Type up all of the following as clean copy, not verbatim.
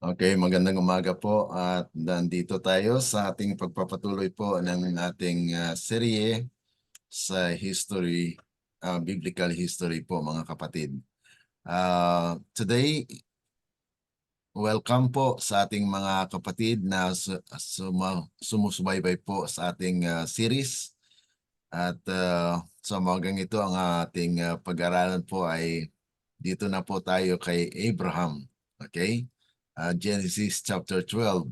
Okay, magandang umaga po at nandito tayo sa ating pagpapatuloy po ng ating serye sa history, biblical history po mga kapatid. Today, welcome po sa ating mga kapatid na sumusubaybay po sa ating series. At sa umagang ito ang ating pag-aralan po ay dito na po tayo kay Abraham. Okay? Genesis chapter 12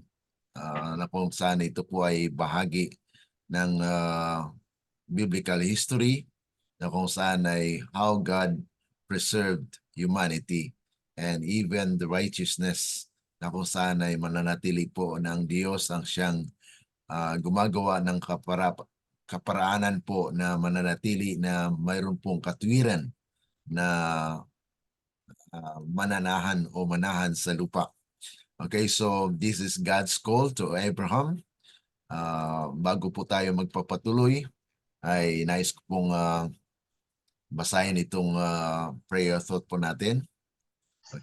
na kung saan ito po ay bahagi ng biblical history na kung saan ay how God preserved humanity and even the righteousness na kung saan ay mananatili po ng Diyos ang siyang gumagawa ng kaparaanan po na mananatili na mayroon pong katwiran na mananahan o manahan sa lupa. Okay, so this is God's call to Abraham. Bago po tayo magpapatuloy, ay nais ko pong basahin itong prayer thought po natin.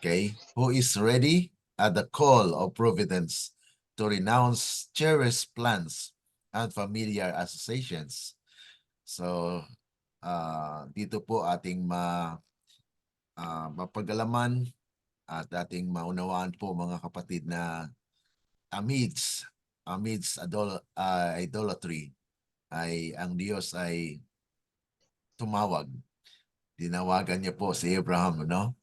Okay, who is ready at the call of providence to renounce cherished plans and familiar associations. So, dito po ating mapagalaman at ating maunawaan po mga kapatid na amidst idolatry ay ang Diyos ay tumawag. Tinawagan niya po si Abraham, no?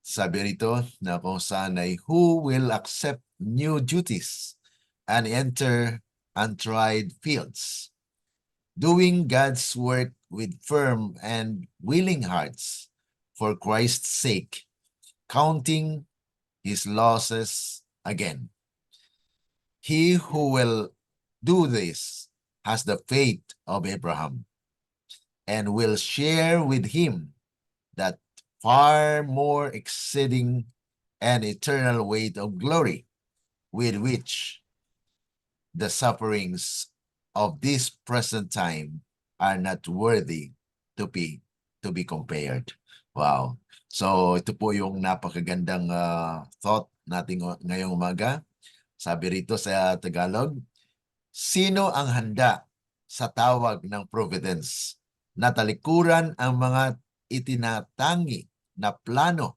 Sabi rito na kung saan ay who will accept new duties and enter untried fields, doing God's work with firm and willing hearts for Christ's sake, counting his losses again. He who will do this has the faith of Abraham and will share with him that far more exceeding and eternal weight of glory with which the sufferings of this present time are not worthy to be compared. Wow. So ito po yung napakagandang thought natin ngayong umaga. Sabi rito sa Tagalog, sino ang handa sa tawag ng providence na talikuran ang mga itinatangi na plano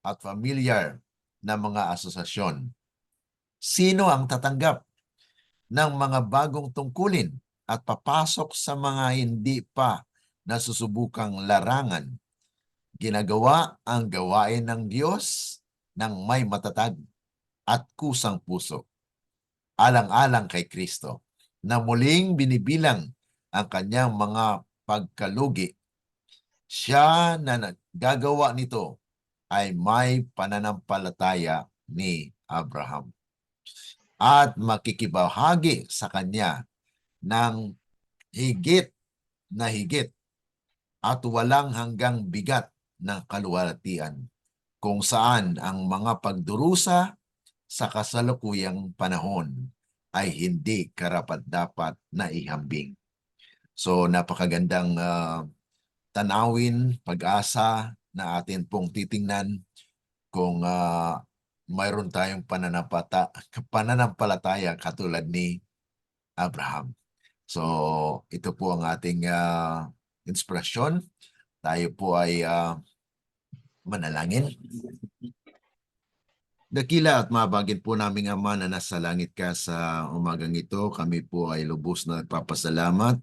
at familiar na mga asosasyon? Sino ang tatanggap ng mga bagong tungkulin at papasok sa mga hindi pa nasusubukang larangan? Ginagawa ang gawain ng Diyos ng may matatag at kusang puso, alang-alang kay Kristo, na muling binibilang ang kanyang mga pagkalugi. Siya na naggagawa nito ay may pananampalataya ni Abraham at makikibahagi sa kanya ng higit na higit at walang hanggang bigat ng kaluwalhatian, kung saan ang mga pagdurusa sa kasalukuyang panahon ay hindi karapat-dapat na ihambing. So napakagandang tanawin, pag-asa na atin pong titingnan kung mayroon tayong pananampalataya katulad ni Abraham. So ito po ang ating inspirasyon. Tayo po ay manalangin. Dakila at mabagit po naming Ama na nasa langit ka sa umagang ito. Kami po ay lubos na nagpapasalamat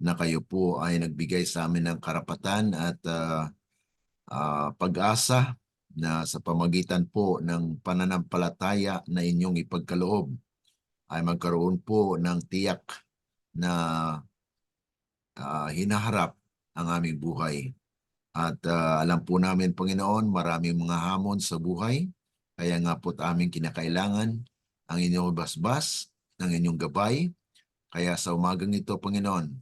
na kayo po ay nagbigay sa amin ng karapatan at pag-asa na sa pamagitan po ng pananampalataya na inyong ipagkaloob ay magkaroon po ng tiyak na hinaharap ang aming buhay. At alam po namin, Panginoon, maraming mga hamon sa buhay. Kaya nga po't aming kinakailangan ang inyong basbas, ng inyong gabay. Kaya sa umagang ito, Panginoon,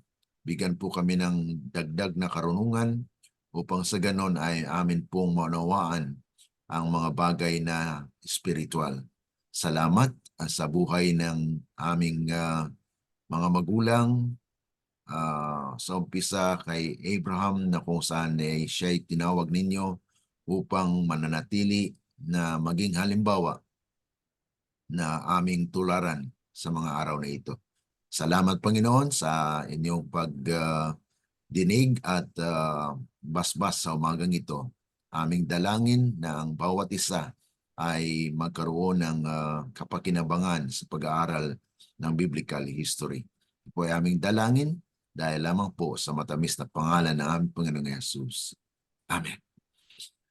bigyan po kami ng dagdag na karunungan upang sa ganon ay amin pong maunawaan ang mga bagay na spiritual. Salamat sa buhay ng aming mga magulang, sa umpisa kay Abraham na kung saan siya'y tinawag ninyo upang mananatili na maging halimbawa na aming tularan sa mga araw na ito. Salamat, Panginoon, sa inyong pagdinig at basbas sa umagang ito. Aming dalangin na ang bawat isa ay magkaroon ng kapakinabangan sa pag-aaral ng biblical history. Ito po ay aming dalangin dahil lamang po sa matamis na pangalan ng aming Panginoong Jesus. Amen.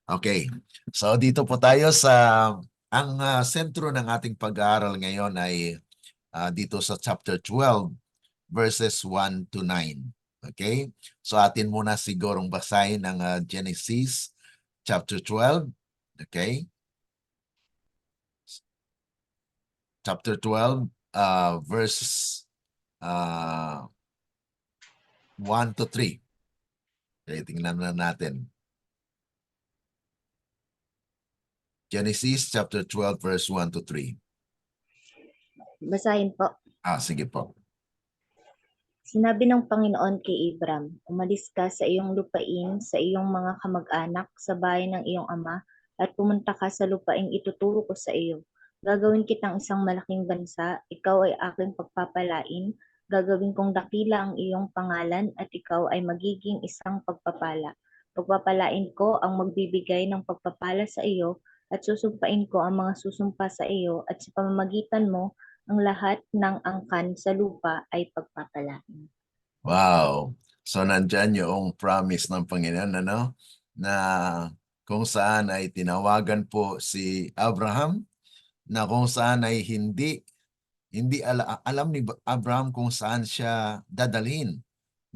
Okay, so dito po tayo sa ang sentro ng ating pag-aaral ngayon ay dito sa chapter 12 verses 1 to 9. Okay? So atin muna sigurong basahin ang Genesis chapter 12. Okay? Chapter 12 verses 1 to 3. Okay, tingnan na natin. Genesis chapter 12 verse 1 to 3. Basahin po. Sige po. Sinabi ng Panginoon kay Abram, umalis ka sa iyong lupain, sa iyong mga kamag-anak, sa bahay ng iyong ama, at pumunta ka sa lupaing ituturo ko sa iyo. Gagawin kitang isang malaking bansa, ikaw ay aking pagpapalain, gagawin kong dakila ang iyong pangalan, at ikaw ay magiging isang pagpapala. Pagpapalain ko ang magbibigay ng pagpapala sa iyo, at susumpain ko ang mga susumpa sa iyo, at sa pamamagitan mo, ang lahat ng angkan sa lupa ay pagpapalain. Wow. So nandyan yung promise ng Panginoon, ano? Na kung saan ay tinawagan po si Abraham, na kung saan ay hindi alam ni Abraham kung saan siya dadalhin.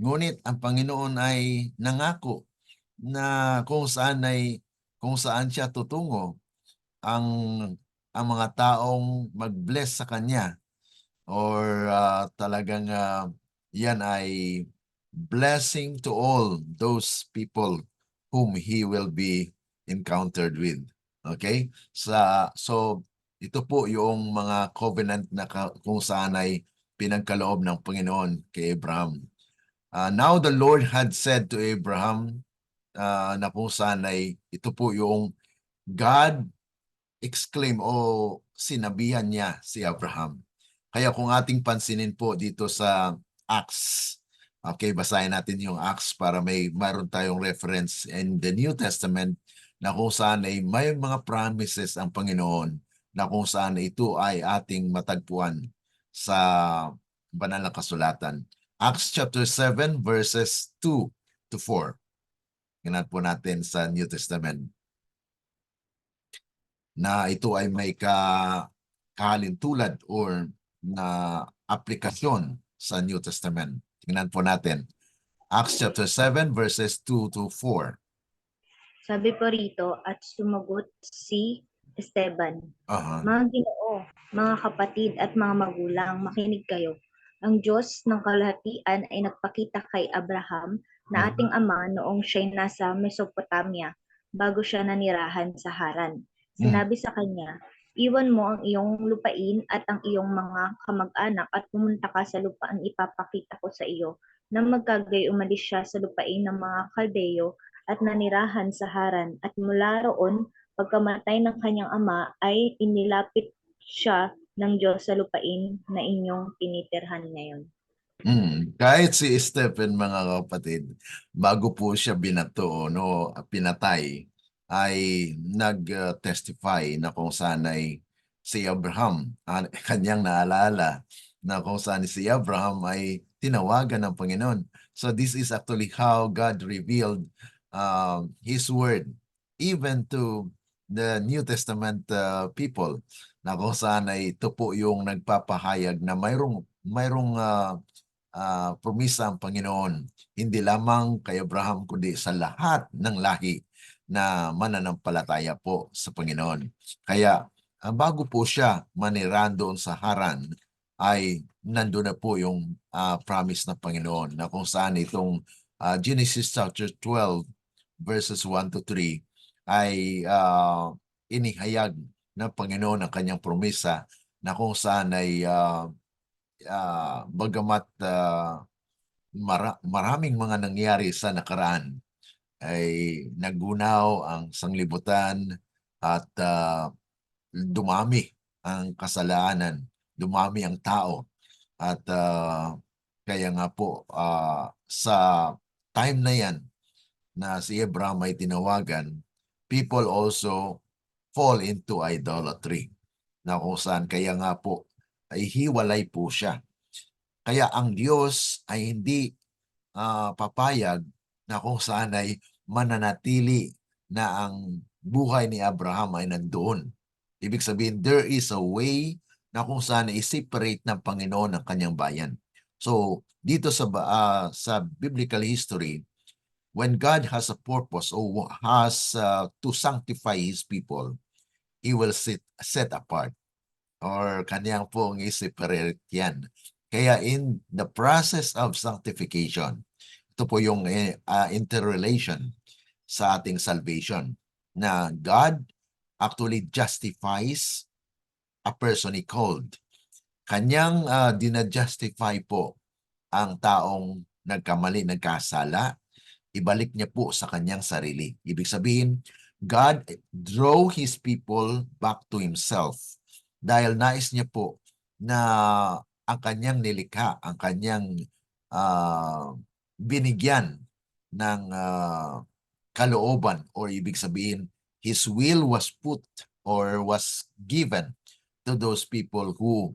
Ngunit ang Panginoon ay nangako na kung saan siya tutungo ang mga taong mag-bless sa kanya or talagang yan ay blessing to all those people whom he will be encountered with. Okay? So ito po yung mga covenant na kung saan ay pinagkaloob ng Panginoon kay Abraham. Now the Lord had said to Abraham na kung saan ay ito po yung God exclaim o sinabihan niya si Abraham. Kaya kung ating pansinin po dito sa Acts, okay, basahin natin yung Acts para mayroon tayong reference in the New Testament na kung saan ay may mga promises ang Panginoon na kung saan ito ay ating matagpuan sa banal na kasulatan. Acts chapter 7 verses 2 to 4. Tingnan po natin sa New Testament na ito ay may kahalintulad or na aplikasyon sa New Testament. Tingnan po natin. Acts chapter 7 verses 2 to 4. Sabi po rito, at sumagot si Esteban, Mga Ginoo, mga kapatid at mga magulang, makinig kayo. Ang Diyos ng kalahatian ay nagpakita kay Abraham na ating ama noong siya'y nasa Mesopotamia bago siya nanirahan sa Haran. Sinabi sa kanya, Iwan mo ang iyong lupain at ang iyong mga kamag-anak at pumunta ka sa lupaang ipapakita ko sa iyo, na magkagay umalis siya sa lupain ng mga Kaldeyo at nanirahan sa Haran, at mula roon, pagkamatay ng kanyang ama, ay inilapit siya ng Diyos sa lupain na inyong tinitirhan ngayon. Kahit si Stephen, mga kapatid, bago po siya binato, no, pinatay, ay nag-testify na kung saan ay si Abraham, kanyang naalala na kung saan si Abraham ay tinawagan ng Panginoon. So this is actually how God revealed His word even to the New Testament people, na kung saan ay ito po yung nagpapahayag na mayroong promisa ang Panginoon, hindi lamang kay Abraham kundi sa lahat ng lahi na mananampalataya po sa Panginoon. Kaya bago po siya manirahan doon sa Haran, ay nandun na po yung promise ng Panginoon, na kung saan itong Genesis chapter 12 verses 1 to 3 ay inihayag ng Panginoon ang kanyang promisa, na kung saan ay bagamat maraming mga nangyari sa nakaraan, ay nagunaw ang sanglibutan at dumami ang kasalanan, dumami ang tao. At kaya nga po sa time na yan na si Abraham ay tinawagan, people also fall into idolatry, na kung saan kaya nga po ay hiwalay po siya. Kaya ang Diyos ay hindi papayag na kung saan ay mananatili na ang buhay ni Abraham ay nandoon. Ibig sabihin, there is a way na kung saan i-separate ng Panginoon ang kanyang bayan. So, dito sa biblical history, when God has a purpose or has to sanctify His people, He will set apart, or kanyang pong i-separate yan. Kaya in the process of sanctification, ito po yung interrelation sa ating salvation, na God actually justifies a person He called. Kanyang dinajustify po ang taong nagkamali, nagkasala, ibalik niya po sa kanyang sarili. Ibig sabihin, God draw His people back to Himself dahil nais niya po na ang kanyang nilikha, ang kanyang binigyan ng kalooban, or ibig sabihin, His will was put or was given to those people who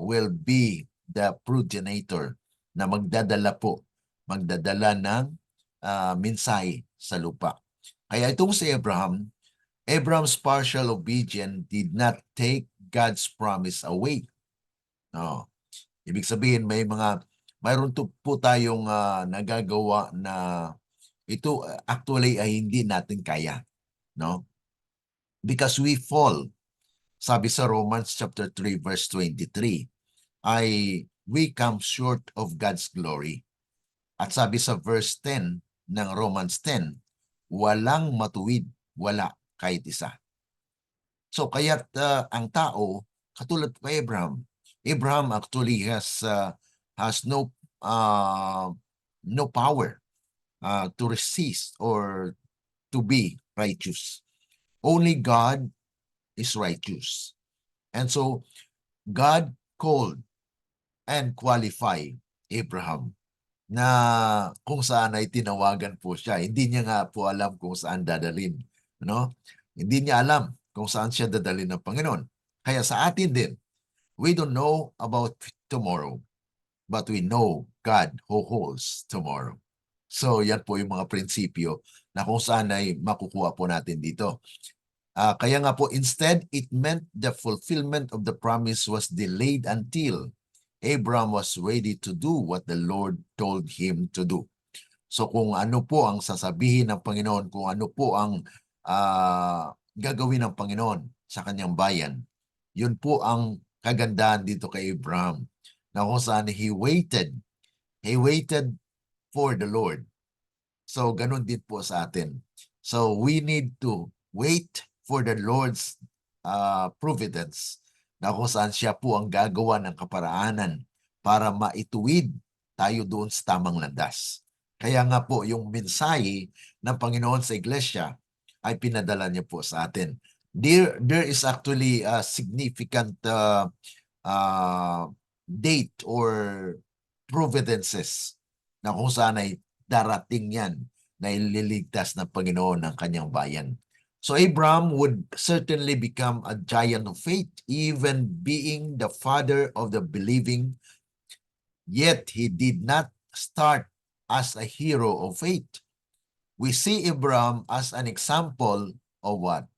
will be the progenitor, na magdadala ng mensahe sa lupa. Kaya itong si Abraham's partial obedience did not take God's promise away. No. Ibig sabihin, mayroon po tayong nagagawa na ito actually ay hindi natin kaya, no? Because we fall. Sabi sa Romans chapter 3 verse 23, ay we come short of God's glory. At sabi sa verse 10 ng Romans 10, walang matuwid, wala kahit isa. So kaya't ang tao, katulad kay Abraham actually has no power to resist or to be righteous. Only God is righteous. And so God called and qualified Abraham, na kung saan ay tinawagan po siya. Hindi niya nga po alam kung saan dadalhin, no? Hindi niya alam kung saan siya dadalhin ng Panginoon. Kaya sa atin din, we don't know about tomorrow, but we know God who holds tomorrow. So yan po yung mga prinsipyo na kung saan ay makukuha po natin dito. Kaya nga po, instead, it meant the fulfillment of the promise was delayed until Abraham was ready to do what the Lord told him to do. So kung ano po ang sasabihin ng Panginoon, kung ano po ang gagawin ng Panginoon sa kanyang bayan, yun po ang kagandahan dito kay Abraham, na kung saan he waited for the Lord. So ganun din po sa atin. So we need to wait for the Lord's providence, na kung saan siya po ang gagawa ng kaparaanan para maituwid tayo doon sa tamang landas. Kaya nga po yung mensahe ng Panginoon sa iglesia ay pinadala niya po sa atin. There is actually a significant date or providences na kung saan ay darating yan na ililigtas ng Panginoon ng kanyang bayan. So Abraham would certainly become a giant of faith, even being the father of the believing, yet he did not start as a hero of faith. We see Abraham as an example of what?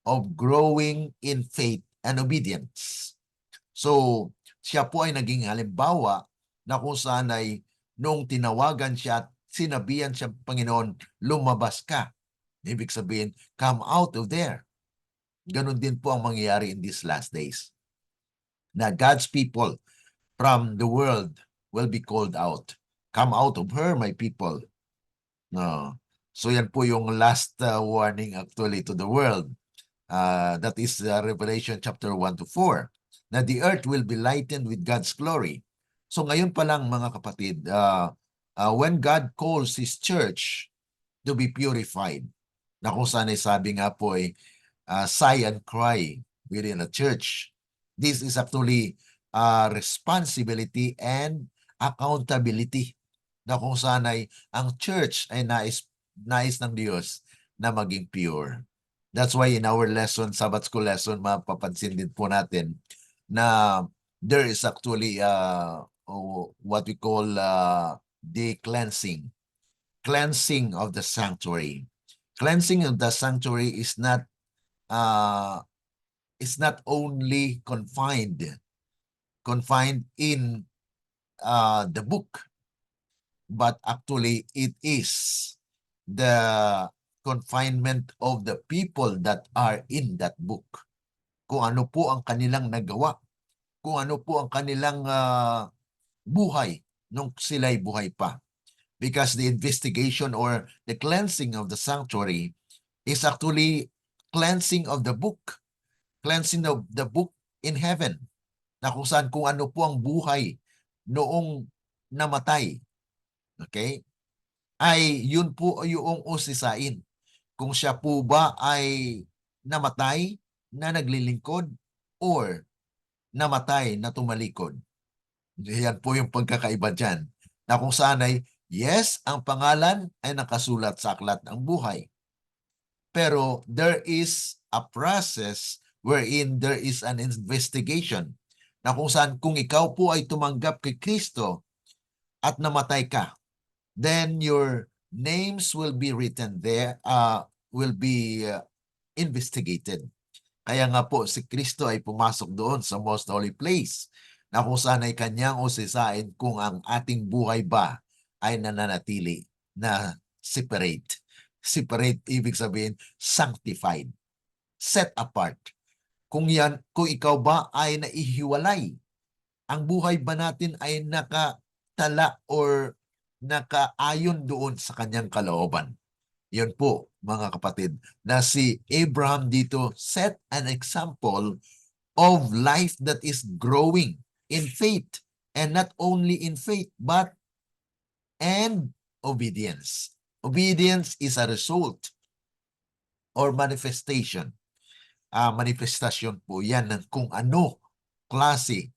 Of growing in faith and obedience. So, siya po ay naging halimbawa na kung saan ay nung tinawagan siya at sinabihan siya, Panginoon, lumabas ka. Ibig sabihin, come out of there. Ganon din po ang mangyayari in these last days. Na God's people from the world will be called out. Come out of her, my people. No. So yan po yung last warning actually to the world. That is Revelation chapter 1 to 4. Na the earth will be lightened with God's glory. So ngayon pa lang mga kapatid, when God calls His church to be purified, na kung saan ay sabi nga po ay sigh and cry within a church. This is actually responsibility and accountability, na kung saan ay ang church ay nais ng Diyos na maging pure. That's why in our lesson, Sabbath School lesson, mapapansin din po natin na there is actually what we call the cleansing of the sanctuary. Cleansing of the sanctuary is not only confined in the book, but actually it is the confinement of the people that are in that book. Kung ano po ang kanilang nagawa, kung ano po ang kanilang buhay nung sila'y buhay pa. Because the investigation or the cleansing of the sanctuary is actually cleansing of the book. Cleansing of the book in heaven. Na kung saan kung ano po ang buhay noong namatay. Okay? Ay yun po yung usisain. Kung siya po ba ay namatay na naglilingkod or namatay na tumalikod. Yan po yung pagkakaiba dyan. Na kung saan ay yes, ang pangalan ay nakasulat sa aklat ng buhay. Pero there is a process wherein there is an investigation na kung saan kung ikaw po ay tumanggap kay Kristo at namatay ka, then your names will be written there, will be investigated. Kaya nga po si Kristo ay pumasok doon sa most holy place na kung saan ay kanyang usisain kung ang ating buhay ba ay nananatili na separate. Separate, ibig sabihin, sanctified, set apart. Kung ikaw ba ay naihiwalay, ang buhay ba natin ay nakatala or nakaayon doon sa kanyang kalooban. Yun po, mga kapatid, na si Abraham dito set an example of life that is growing in faith. And not only in faith, but and obedience. Obedience is a result or manifestation. Manifestasyon po yan ng kung ano klase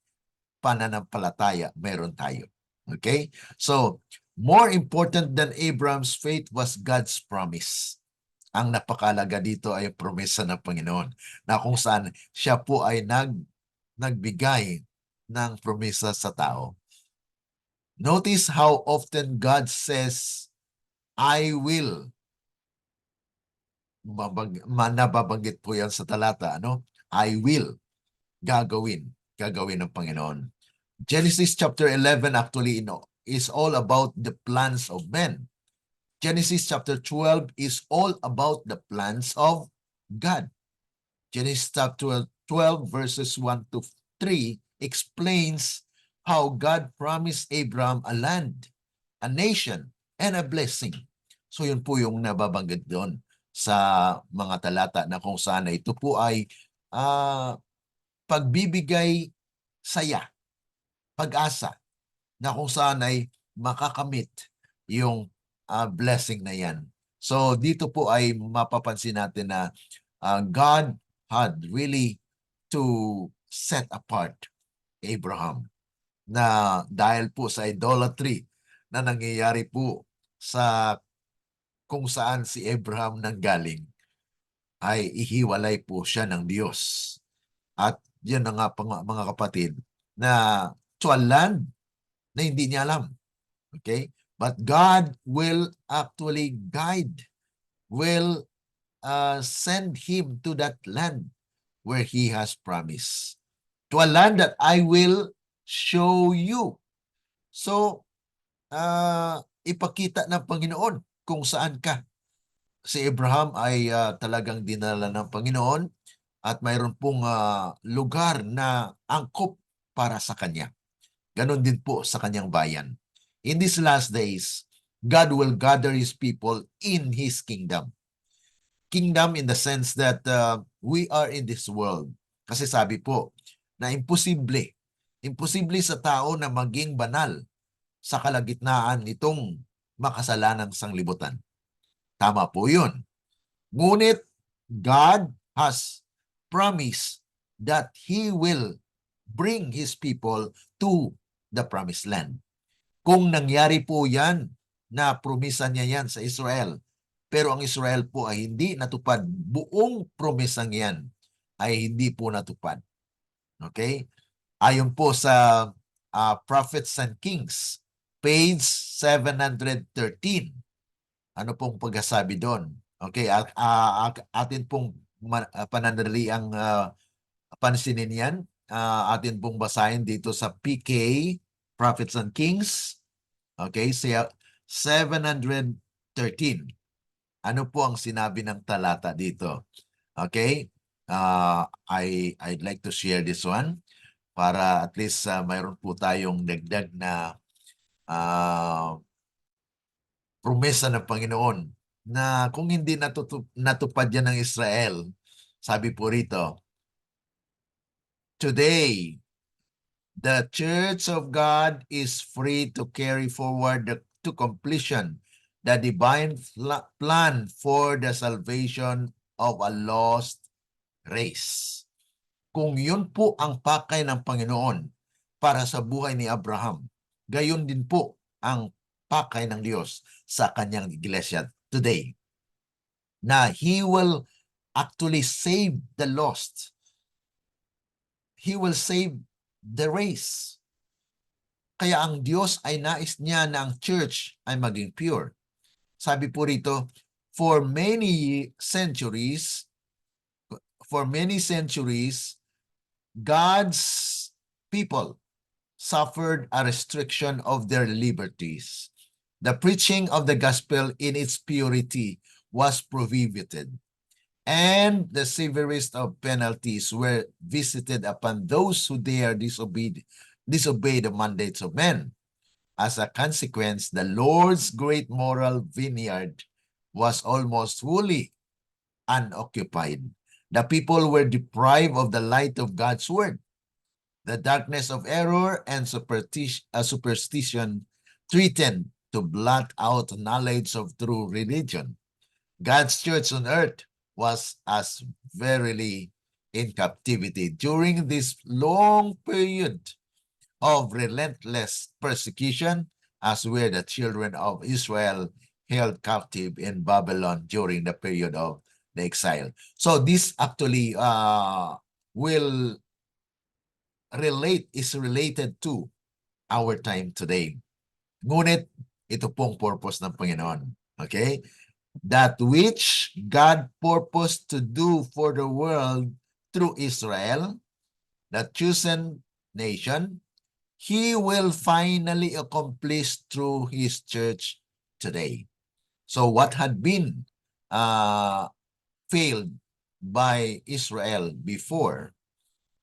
pananampalataya meron tayo. Okay? So, more important than Abraham's faith was God's promise. Ang napakalaga dito ay promesa ng Panginoon na kung saan siya po ay nagbigay ng promesa sa tao. Notice how often God says, I will. Nababanggit po yan sa talata, ano? I will. Gagawin ng Panginoon. Genesis chapter 11 actually is all about the plans of men. Genesis chapter 12 is all about the plans of God. Genesis chapter 12 verses 1 to 3 explains how God promised Abraham a land, a nation, and a blessing. So yun po yung nababanggit doon sa mga talata na kung saan ito po ay pagbibigay saya, pag-asa na kung saan ay makakamit yung blessing na yan. So dito po ay mapapansin natin na God had really to set apart Abraham na dahil po sa idolatry na nangyayari po sa kung saan si Abraham nanggaling, ay ihiwalay po siya ng Diyos. At yun na nga mga kapatid, na to a land na hindi niya alam. Okay? But God will actually guide, will send him to that land where he has promised. To a land that I will show you. So, ipakita ng Panginoon kung saan ka. Si Abraham ay talagang dinala ng Panginoon at mayroon pong lugar na angkop para sa kanya. Ganon din po sa kanyang bayan. In these last days, God will gather His people in His kingdom. Kingdom in the sense that we are in this world. Kasi sabi po na imposible sa tao na maging banal sa kalagitnaan nitong makasalanang sanglibutan. Tama po yun. Ngunit God has promised that He will bring His people to the promised land. Kung nangyari po yan, na promisa niya yan sa Israel, pero ang Israel po ay hindi natupad, buong promisang yan ay hindi po natupad. Okay? Ayon po sa Prophets and Kings, page 713. Ano pong pagkasabi doon? Okay, atin pong pananaliang pansinin yan. Atin pong basahin dito sa PK, Prophets and Kings. Okay, 713. Ano po ang sinabi ng talata dito? Okay, I'd like to share this one para at least mayroon po tayong dagdag na promesa ng Panginoon na kung hindi natupad yan ng Israel, sabi po rito, today, the Church of God is free to carry forward to completion the divine plan for the salvation of a lost race. Kung yun po ang pakay ng Panginoon para sa buhay ni Abraham, gayon din po ang pakay ng Diyos sa kanyang iglesia today. Na He will actually save the lost. He will save the race. Kaya ang Diyos ay nais niya na ang church ay maging pure. Sabi po rito, for many centuries, God's people suffered a restriction of their liberties. The preaching of the gospel in its purity was prohibited, and the severest of penalties were visited upon those who dare disobey the mandates of men. As a consequence, the Lord's great moral vineyard was almost wholly unoccupied. The people were deprived of the light of God's word. The darkness of error and superstition threatened to blot out knowledge of true religion. God's church on earth was as verily in captivity during this long period of relentless persecution, as were the children of Israel held captive in Babylon during the period of the exile. So this actually is related to our time today. Ngunit ito pong purpose ng Panginoon. Okay? That which God purposed to do for the world through Israel, the chosen nation, He will finally accomplish through His church today. So what had been failed by Israel before,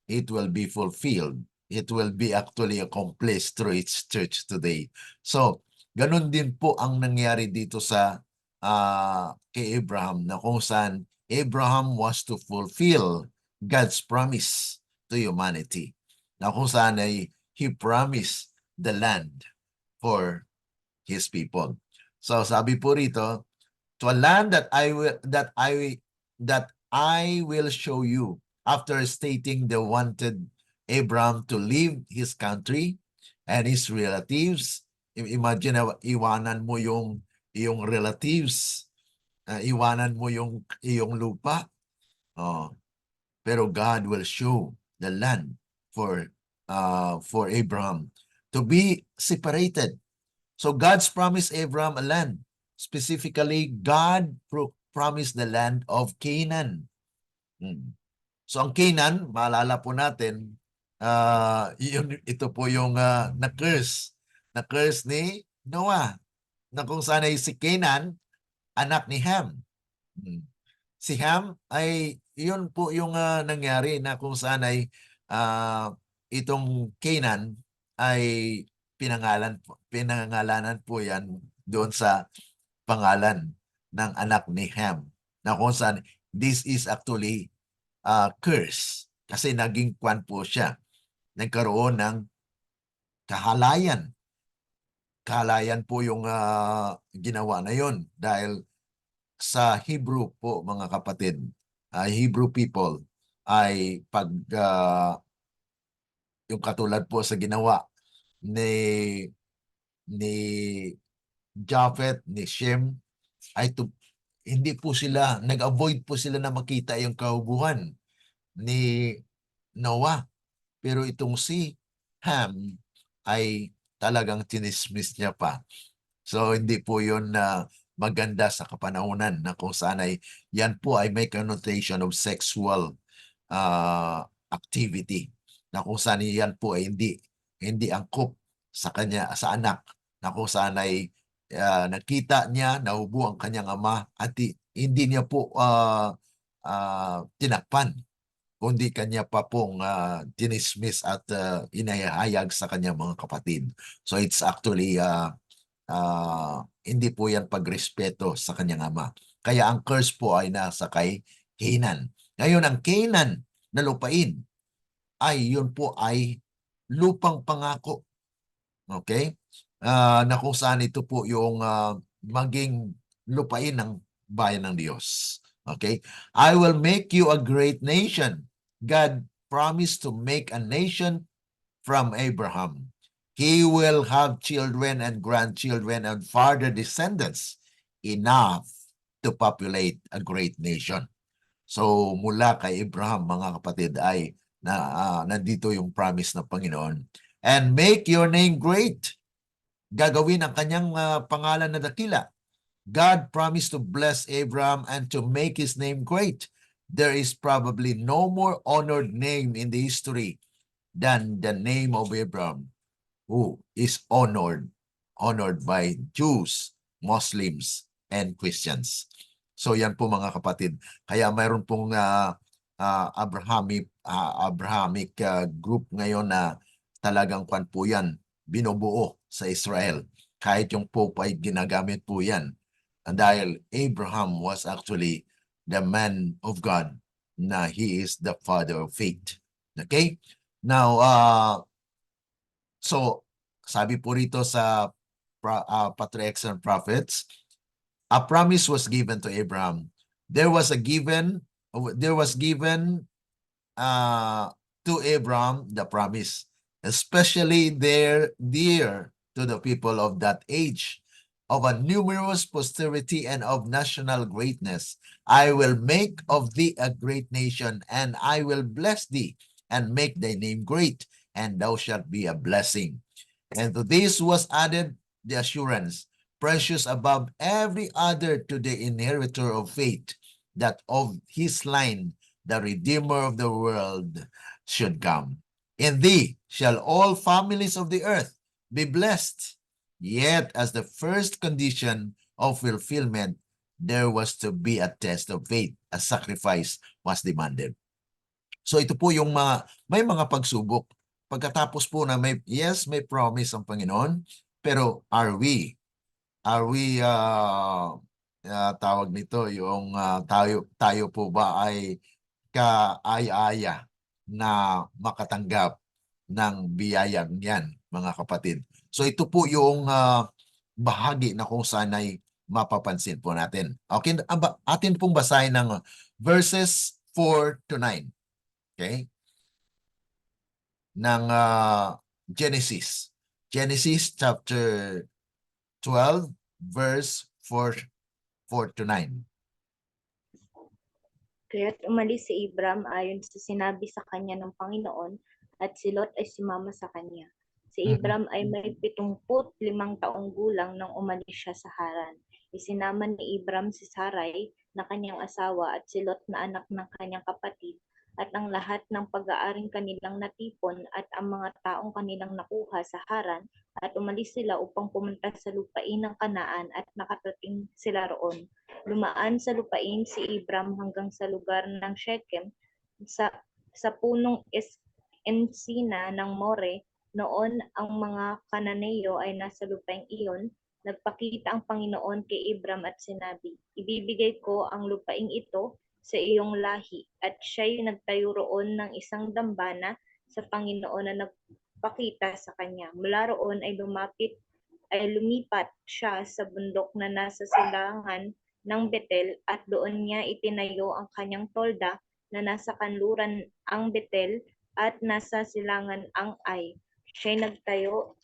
it will be fulfilled. It will be actually accomplished through its church today. So, ganun din po ang nangyari dito sa kay Abraham, na kung saan Abraham was to fulfill God's promise to humanity. Na kung saan ay He promised the land for His people. So sabi po rito, to a land that I will show you, after stating the wanted Abraham to leave his country and his relatives. Imagine na iwanan mo yung relatives, iwanan mo yung iyong lupa. Oh, pero God will show the land for Abraham to be separated. So God's promised Abraham a land. Specifically, God promised the land of Canaan. So ang Canaan, maalala po natin, ito po yung na-curse. Na-curse ni Noah. Na kung saan ay si Canaan, anak ni Ham. Si Ham ay, yun po yung nangyari na kung saan ay itong Canaan ay pinangalanan po yan doon sa pangalan ng anak ni Ham. Na kung saan, this is actually curse. Kasi naging kwan po siya. Nagkaroon ng kahalayan. Kahalayan po yung ginawa na yon dahil sa Hebrew po, mga kapatid, Hebrew people ay pag yung katulad po sa ginawa ni Japheth, ni Shem, ay hindi po sila, nag-avoid po sila na makita yung kahubuhan ni Noah. Pero itong si Ham ay talagang tinismis niya pa. So hindi po yun maganda sa kapanahunan na kung saan ay yan po ay may connotation of sexual activity na kung saan yan po ay hindi angkop sa kanya, sa anak, na kung saan ay nakita niya, naubo ang kanyang ama at hindi niya po tinakpan, kundi kanya pa pong dinismiss at inahayag sa kanyang mga kapatid. So it's actually hindi po yan pagrespeto sa kanyang ama. Kaya ang curse po ay nasa kay Canaan. Ngayon, ang Canaan na lupain ay yun po ay lupang pangako. Okay? Na kung saan ito po yung maging lupain ng bayan ng Diyos. Okay? I will make you a great nation. God promised to make a nation from Abraham. He will have children and grandchildren and further descendants enough to populate a great nation. So mula kay Abraham, mga kapatid, ay nandito yung promise ng Panginoon. And make your name great. Gagawin ang kanyang pangalan na dakila. God promised to bless Abraham and to make his name great. There is probably no more honored name in the history than the name of Abraham, who is honored by Jews, Muslims, and Christians. So yan po, mga kapatid. Kaya mayroon pong Abrahamic group ngayon na talagang kwan po yan, binubuo sa Israel. Kahit yung Pope ay ginagamit po yan. Dahil Abraham was actually the man of God, na he is the father of faith. Okay? Now, so sabi po rito sa Patriarchs and Prophets, a promise was given to Abraham. There was given to Abraham the promise, especially dear to the people of that age, of a numerous posterity and of national greatness. I will make of thee a great nation, and I will bless thee and make thy name great, and thou shalt be a blessing. And to this was added the assurance, precious above every other to the inheritor of faith, that of his line the Redeemer of the world should come. In thee shall all families of the earth be blessed. Yet as the first condition of fulfillment, there was to be a test of faith. A sacrifice was demanded. So ito po yung may mga pagsubok. Pagkatapos po na may promise ang Panginoon, pero are we tawag nito yung tayo po ba ay kaaya-aya na makatanggap ng biyayang yan, mga kapatid. So ito po yung bahagi na kung saan ay mapapansin po natin. Okay, atin pong basahin ng verses 4 to 9. Okay? Ng Genesis. Genesis chapter 12, verse 4 to 9. Kaya't umalis si Abram ayon sa sinabi sa kanya ng Panginoon, at si Lot ay sumama sa kanya. Si Abram ay may 75 taong gulang nang umalis siya sa Haran. Isinama ni Abram si Sarai na kanyang asawa at si Lot na anak ng kanyang kapatid at ang lahat ng pag-aaring kanilang natipon at ang mga taong kanilang nakuha sa Haran, at umalis sila upang pumunta sa lupain ng Kanaan at nakatating sila roon. Lumaan sa lupain si Abram hanggang sa lugar ng Shechem sa punong Ensina ng More. Noon ang mga Kananeo ay nasa lupaing iyon. Nagpakita ang Panginoon kay Abram at sinabi, ibibigay ko ang lupaing ito sa iyong lahi. At siya'y nagtayo roon ng isang dambana sa Panginoon na nagpakita sa kanya. Mula roon ay lumipat siya sa bundok na nasa silangan ng Betel, at doon niya itinayo ang kanyang tolda na nasa kanluran ang Betel at nasa silangan ang Ai. Siya'y nagtayo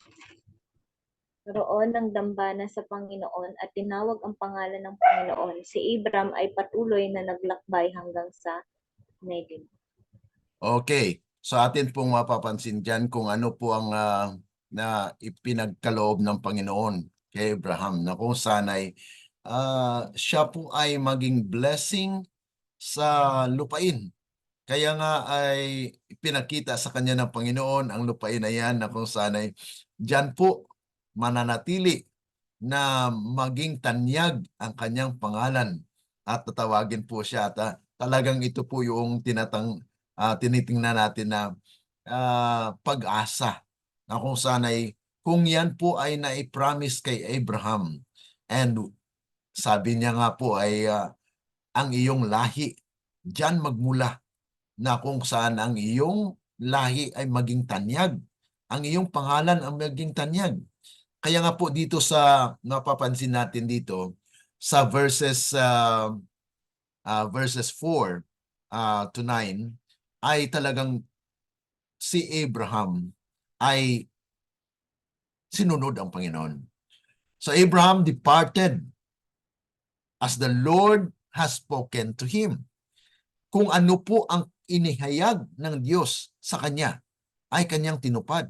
roon ng dambana sa Panginoon at tinawag ang pangalan ng Panginoon. Si Abram ay patuloy na naglakbay hanggang sa Negev. Okay. So atin pong mapapansin dyan kung ano po ang na ipinagkaloob ng Panginoon kay Abraham na kung saan ay siya po ay maging blessing sa lupain. Kaya nga ay pinakita sa kanya ng Panginoon ang lupain na yan na kung saan ay dyan po mananatili na maging tanyag ang kanyang pangalan at tatawagin po siya at talagang ito po yung tinitingnan natin na pag-asa na kung saan ay kung yan po ay naipromise kay Abraham and sabi niya nga po ay ang iyong lahi dyan magmula, na kung saan ang iyong lahi ay maging tanyag, ang iyong pangalan ang maging tanyag. Kaya nga po dito sa napapansin natin dito sa verses 4 to 9 ay talagang si Abraham ay sinunod ang Panginoon. So Abraham departed as the Lord has spoken to him. Kung ano po ang inihayag ng Diyos sa kanya ay kanyang tinupad.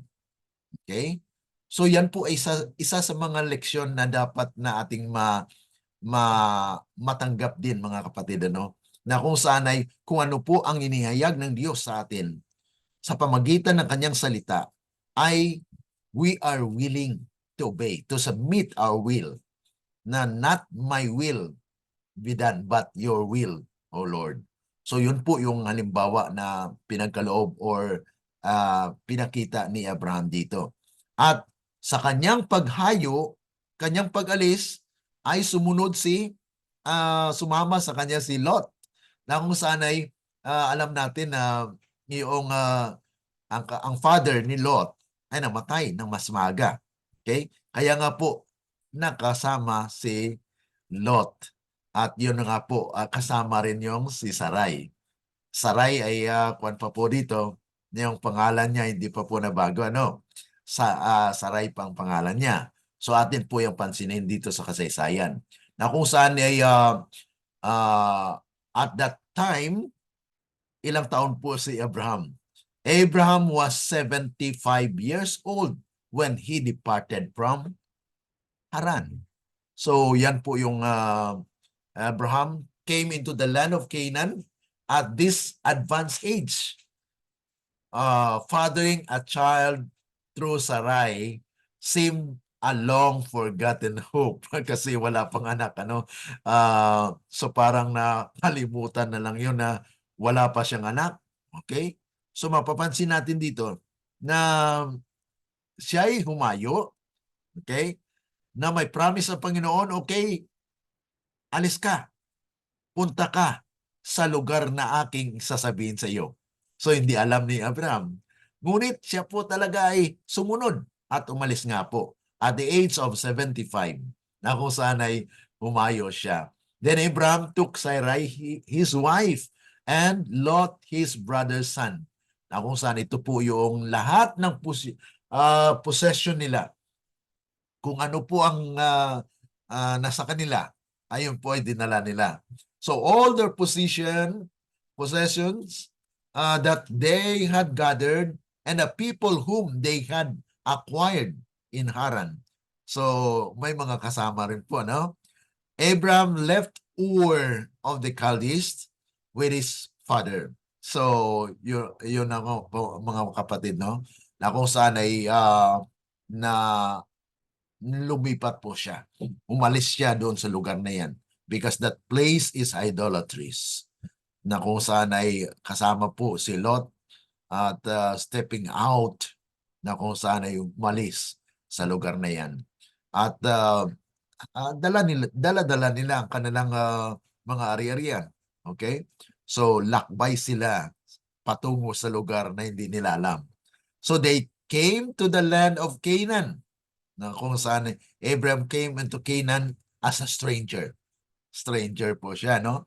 Okay? So yan po ay isa sa mga leksyon na dapat na ating matanggap din, mga kapatid, ano? Na kung saan ay kung ano po ang inihayag ng Diyos sa atin sa pamagitan ng kanyang salita ay we are willing to obey, to submit our will, na not my will be done but your will, O Lord. So yun po yung halimbawa na pinagkaloob or pinakita ni Abraham dito. At sa kanyang paghayo, kanyang pag-alis, ay sumunod sumama sa kanya si Lot. Na kung saan ay alam natin na ang father ni Lot ay namatay ng mas maaga. Okay? Kaya nga po, nakasama si Lot. At yun nga po, kasama rin yung si Sarai. Sarai ay kuwan pa po dito, yung pangalan niya hindi pa po nabago, ano? Sarai pang pangalan niya. So atin po yung pansinin dito sa kasaysayan. Na kung saan ay at that time, ilang taon po si Abraham? Abraham was 75 years old when he departed from Haran. So yan po yung Abraham came into the land of Canaan at this advanced age. Fathering a child through Sarai seemed a long forgotten hope kasi wala pang anak, ano? So parang nakalimutan na lang yun na wala pa siyang anak. Okay? So mapapansin natin dito na siya'y humayo, okay? Na may promise ang Panginoon, okay, alis ka, punta ka sa lugar na aking sasabihin sa iyo. So hindi alam ni Abraham. Ngunit siya po talaga ay sumunod at umalis nga po at the age of 75 na kung saan ay humayo siya. Then Abraham took Sarai, his wife, and Lot, his brother's son. Na kung saan ito po yung lahat ng possession nila. Kung ano po ang nasa kanila, ayun po ay dinala nila. So all their possessions that they had gathered and the people whom they had acquired in Haran. So may mga kasama rin po, no? Abraham left Ur of the Chaldees with his father. So yun ang po, mga kapatid, no? Na kung saan ay na lumipat po siya. Umalis siya doon sa lugar na yan because that place is idolatries. Na kung saan ay kasama po si Lot at stepping out na kung saan ay umalis sa lugar na yan. At dala-dala nila ang kanilang mga ari-arian. Okay? So lakbay sila patungo sa lugar na hindi nila alam. So they came to the land of Canaan na kung saan Abraham came into Canaan as a stranger. Stranger po siya, no?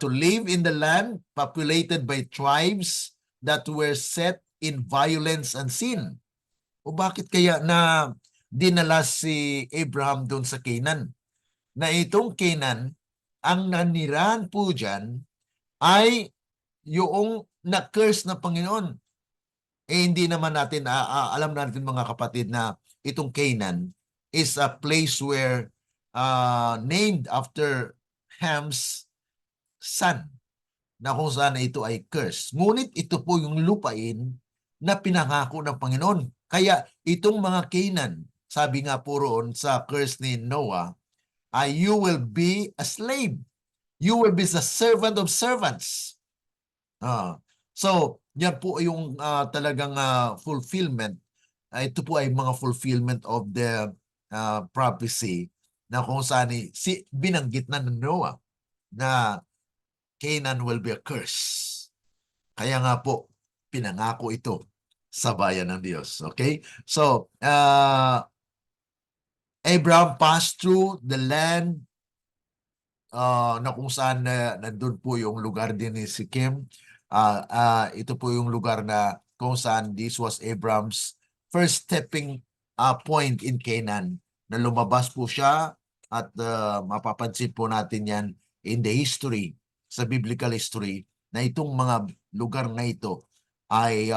To live in the land populated by tribes that were set in violence and sin. O bakit kaya na dinala si Abraham doon sa Canaan? Na itong Canaan, ang nanirahan po dyan ay yung na-curse na Panginoon. Hindi naman natin, alam natin mga kapatid na itong Canaan is a place where named after Ham's son na kung saan ito ay curse. Ngunit ito po yung lupain na pinangako ng Panginoon. Kaya itong mga Canaan, sabi nga po roon sa curse ni Noah, you will be a slave. You will be the servant of servants. So, yan po yung talagang fulfillment. Ito po ay mga fulfillment of the prophecy na kung saan binanggit na ng Noah na Canaan will be a curse. Kaya nga po, pinangako ito sa bayan ng Diyos. Okay? So, Abraham passed through the land na kung saan nandun po yung lugar din ni Sikkim. Ito po yung lugar na kung saan this was Abraham's first stepping point in Canaan. Na lumabas po siya at mapapansin po natin yan in the history, sa biblical history, na itong mga lugar na ito ay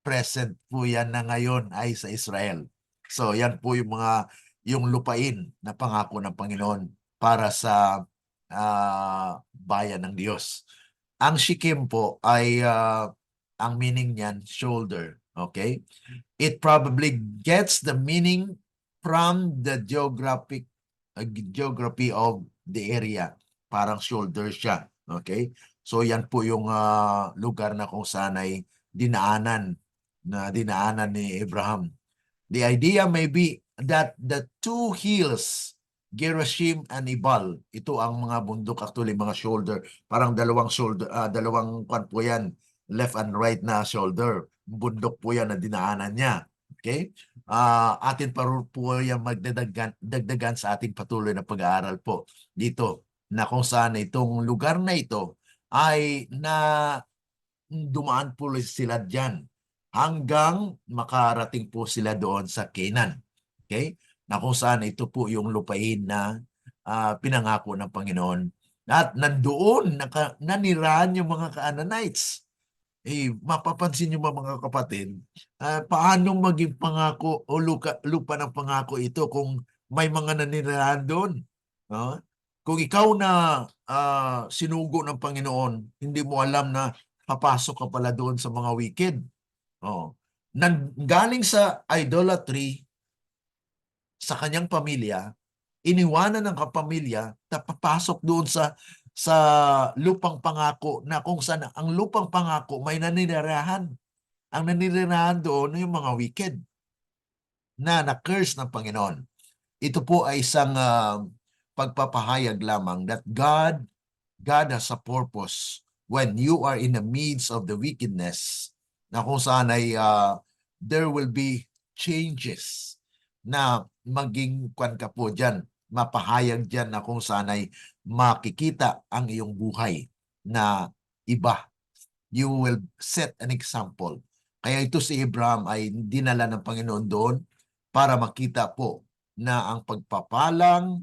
present po yan na ngayon ay sa Israel. So yan po yung lupain na pangako ng Panginoon para sa bayan ng Diyos. Ang Shechem po ay ang meaning niyan shoulder, okay? It probably gets the meaning from the geography of the area. Parang shoulder siya, okay? So yan po yung lugar na kung saan ay dinaanan ni Abraham. The idea may be that the two hills, Gerashim and Ibal, ito ang mga bundok, actually mga shoulder, parang dalawang shoulder, dalawang kwan po yan, left and right na shoulder. Bundok po yan na dinaanan niya. Okay? Atin pa po yan magdagdagan sa ating patuloy na pag-aaral po dito na kung saan itong lugar na ito ay dumaan po sila dyan hanggang makarating po sila doon sa Canaan. Okay? Na kung saan ito po yung lupain na pinangako ng Panginoon. At nandoon nanirahan yung mga Canaanites. Mapapansin nyo mga kapatid, paano maging pangako o lupa ng pangako ito kung may mga nanirahan doon? Kung ikaw na sinugo ng Panginoon, hindi mo alam na papasok ka pala doon sa mga wicked. Galing sa idolatry sa kanyang pamilya, iniwanan ng kapamilya na papasok doon sa lupang pangako na kung saan ang lupang pangako may naninirahan. Ang naninirahan doon yung mga wicked na na-curse ng Panginoon. Ito po ay isang pagpapahayag lamang that God God has a purpose when you are in the midst of the wickedness, na kung saan ay there will be changes na maging kwan ka po dyan, mapahayag dyan na kung saan ay makikita ang iyong buhay na iba. You will set an example. Kaya ito si Abraham ay dinala ng Panginoon doon para makita po na ang pagpapalang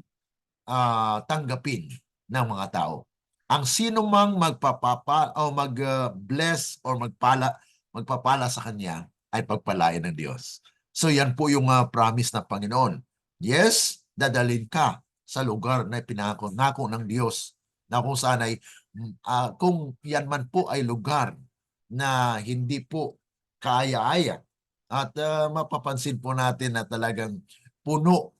tanggapin ng mga tao. Ang sino mang magpapapa o mag-bless or magpapala sa kanya ay pagpalain ng Diyos. So yan po yung promise ng Panginoon. Yes, dadalhin ka sa lugar na pinangako ng Diyos na kung saan ay kung yan man po ay lugar na hindi po kaaya-aya at mapapansin po natin na talagang puno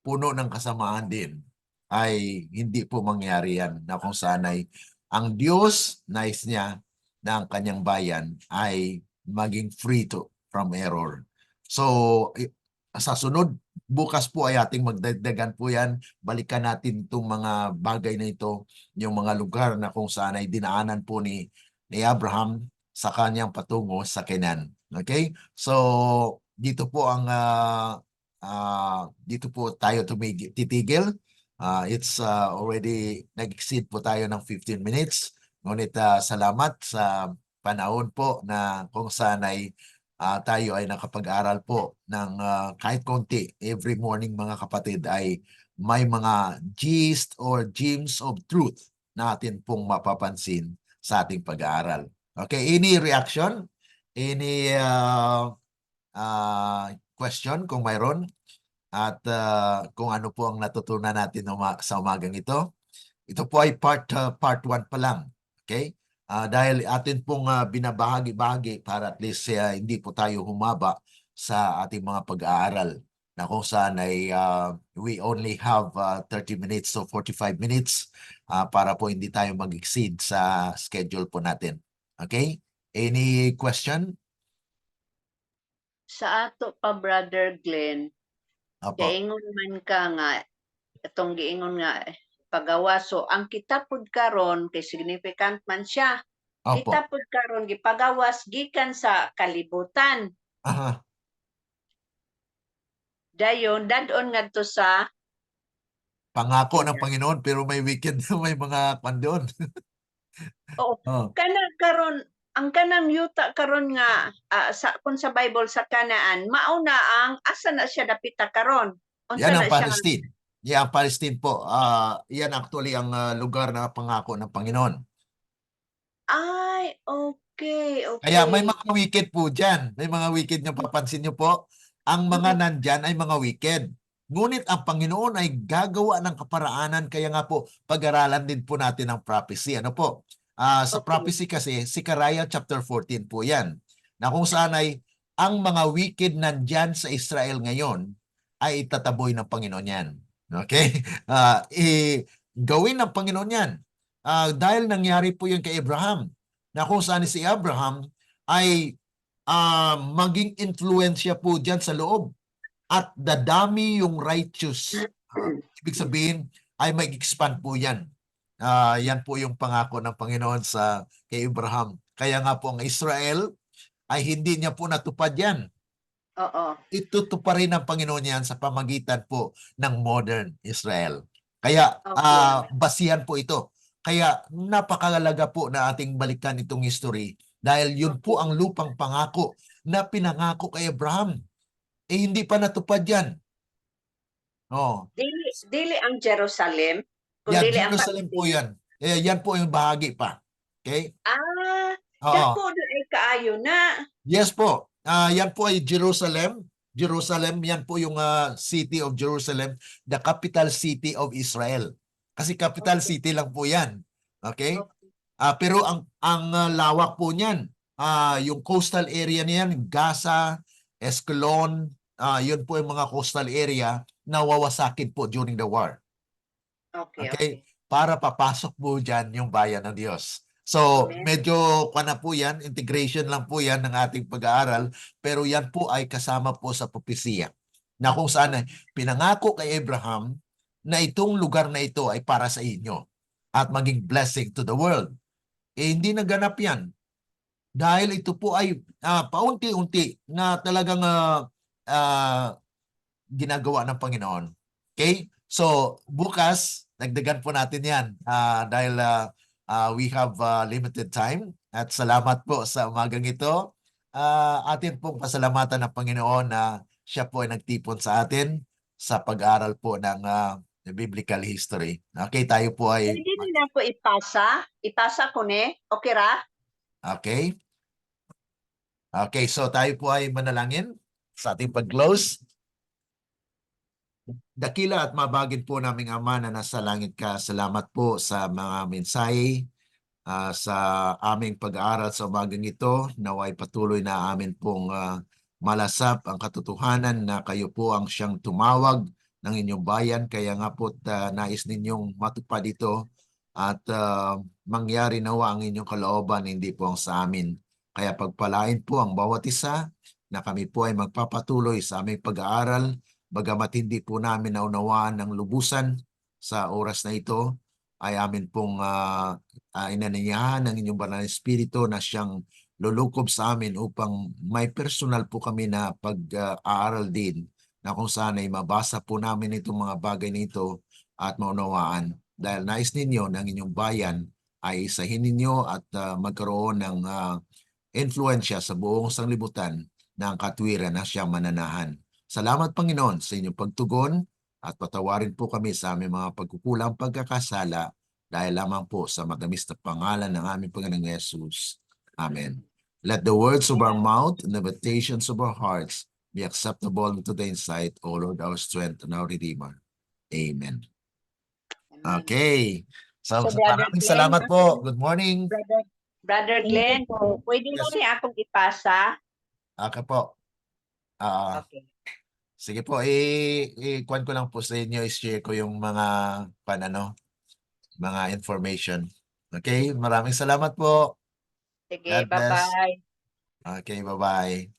ng kasamaan din, ay hindi po mangyari yan na kung saan ay ang Diyos nais niya na ang kanyang bayan ay maging free from error. So, sa sunod, bukas po ay ating magdagdagan po yan. Balikan natin itong mga bagay na ito, yung mga lugar na kung saan ay dinaanan po ni Abraham sa kanyang patungo sa Canaan. Okay? So, dito po ang dito po tayo titigil. It's already nag-exceed po tayo ng 15 minutes. Ngunit salamat sa panahon po na kung saan ay tayo ay nakapag-aral po ng kahit konti. Every morning mga kapatid ay may mga gist or gems of truth na atin pong mapapansin sa ating pag-aaral. Okay, any reaction? Any question kung mayroon? At kung ano po ang natutunan natin sa umagang ito. Ito po ay part 1 pa lang. Okay? Dahil atin pong binabahagi-bahagi para at least hindi po tayo humaba sa ating mga pag-aaral na kung saan ay we only have 30 minutes to 45 minutes para po hindi tayo mag-exceed sa schedule po natin. Okay? Any question? Sa ato pa, Brother Glenn, Opo. giingon man ka nga, itong giingon nga, pagawaso, ang kitapod karon kay significant man siya. Opo. Kitapod karon gipagawas gikan sa kalibutan. Aha. Dayon, dadon ngadto sa Pangako ng Panginoon pero may wicked may mga kwan doon. oh, kanang karon ang kanang yuta karon nga sa kun sa Bible sa Kanaan, mao na ang asa na siya dapita karon. Unsa Yan na ang siya? Palestine. Yan ang Palestine po. Yan actually ang lugar na pangako ng Panginoon. Ay, okay. Kaya may mga wicked po dyan. May mga wicked nyo, papansin nyo po. Ang mga nandyan ay mga wicked. Ngunit ang Panginoon ay gagawa ng kaparaanan. Kaya nga po, pag-aralan din po natin ang prophecy. Ano po? Sa prophecy kasi, Zechariah chapter 14 po yan. Na kung saan ay ang mga wicked nandyan sa Israel ngayon ay itataboy ng Panginoon yan. Okay? Gawin ng Panginoon yan. Dahil nangyari po yun kay Abraham, na kung saan si Abraham ay maging influensya po dyan sa loob. At dadami yung righteous. Ibig sabihin ay mag-expand po yan. Yan po yung pangako ng Panginoon kay Abraham. Kaya nga po ang Israel ay hindi niya po natupad yan. Oo. Itutuparin ng Panginoon yan sa pamagitan po ng modern Israel. Kaya basihan po ito. Kaya napakalaga po na ating balikan itong history dahil yun po ang lupang pangako na pinangako kay Abraham. Hindi pa natupad yan. Dili ang Jerusalem, Yan, kundi Jerusalem po yan. Yan po yung bahagi pa. Okay? Dako na ay kaayo na. Yes po. Yan po ay Jerusalem. Jerusalem, yan po yung city of Jerusalem, the capital city of Israel. Kasi capital city lang po yan. Okay? Pero ang lawak po niyan, yung coastal area niyan, Gaza, Escalon, yun po yung mga coastal area na wawasakin po during the war. Okay? Para papasok po dyan yung bayan ng Diyos. So, medyo na po yan, integration lang po yan ng ating pag-aaral, pero yan po ay kasama po sa propesya. Na kung saan pinangako kay Abraham na itong lugar na ito ay para sa inyo. at maging blessing to the world. Hindi naganap yan. Dahil ito po ay paunti-unti na talagang ginagawa ng Panginoon. Okay? So, bukas, dagdagan po natin yan dahil we have limited time. At salamat po sa umagang ito. Atin pong pasalamatan ng Panginoon na siya po ay nagtipon sa atin sa pag-aaral po ng biblical history. Okay, tayo po ay... Pwede nila po ipasa. Ipasa ko ne. Okay ra? Okay. Okay, so tayo po ay manalangin sa ating pag-close. Dakila at mabagin po naming Ama na nasa langit ka, salamat po sa mga mensahe, sa aming pag-aaral sa umagang ito. Naway patuloy na amin pong malasap ang katotohanan na kayo po ang siyang tumawag ng inyong bayan. Kaya nga po nais ninyong matupad ito at mangyari nawa ang inyong kalooban, hindi po ang sa amin. Kaya pagpalain po ang bawat isa na kami po ay magpapatuloy sa aming pag-aaral, bagamat hindi po namin naunawaan ng lubusan sa oras na ito, ay amin pong inanyayahan ng inyong banal na espiritu na siyang lulukob sa amin upang may personal po kami na pag-aaral din na kung saan ay mabasa po namin itong mga bagay nito at maunawaan. Dahil nais ninyo ng inyong bayan ay isahin ninyo at magkaroon ng influensya sa buong sanglibutan ng katwiran na siyang mananahan. Salamat Panginoon sa inyong pagtugon at patawarin po kami sa aming mga pagkukulang pagkakasala dahil lamang po sa matamis na pangalan ng aming Panginoong Yesus. Amen. Let the words of our mouth and the meditations of our hearts be acceptable unto thy sight, O Lord, our strength and our Redeemer. Amen. Okay. So Brother maraming Glenn, salamat po. Good morning. Brother Thank you Glenn, po. pwede mo Yes. rin akong ipasa? Okay po. Okay. Sige po, i-kuhan ko lang po sa inyo, i-share ko yung mga mga information. Okay, maraming salamat po. Sige, God bless. bye-bye. Okay, bye-bye.